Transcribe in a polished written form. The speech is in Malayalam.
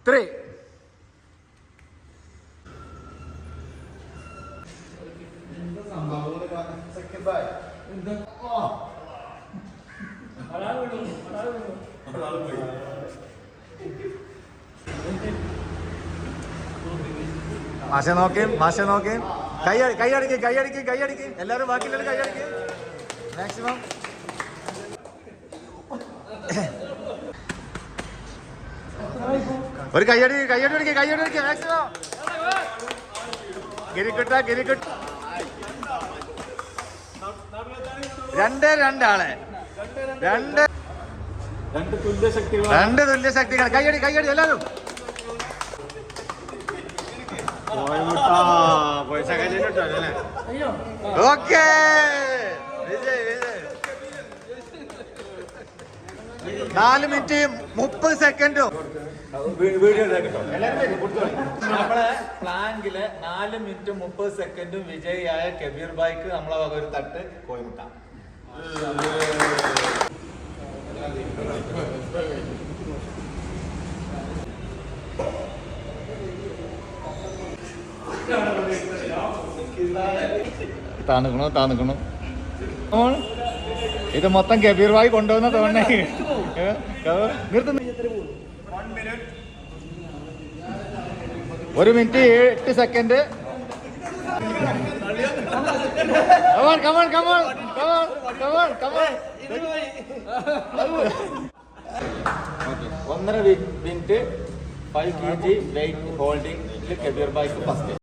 3. മാഷ നോക്കി കൈയടിക്ക് എല്ലാരും ബാക്കിയുള്ളവർ കൈയടിക്ക് മാക്സിമം. ഒരു കൈയടി മാക്സിമം. ഗിരിക്കുട്ട 2 ആളെ 2 തുല്യ ശക്തികൾ. കൈയടി എല്ലാരും. ഓക്കേ, വിജയ് 4 മിനിറ്റ് 30 സെക്കൻഡും. നമ്മളെ പ്ലാങ്കില് 4 മിനിറ്റ് 30 സെക്കൻഡും വിജയിയായ കബീർ ബായിക്ക് നമ്മളെ വക ഒരു തട്ട് കോഴിമുട്ട. താന്നിക്കണു. ഇത് മൊത്തം കബീർ ബായി കൊണ്ടുവന്ന തോന്നേ. നിർത്തുന്നു. 1 minute 8 second. Come on. 1.5 minute 5 kg weight holding Kabir ബായിക്ക് ഫസ്റ്റ്.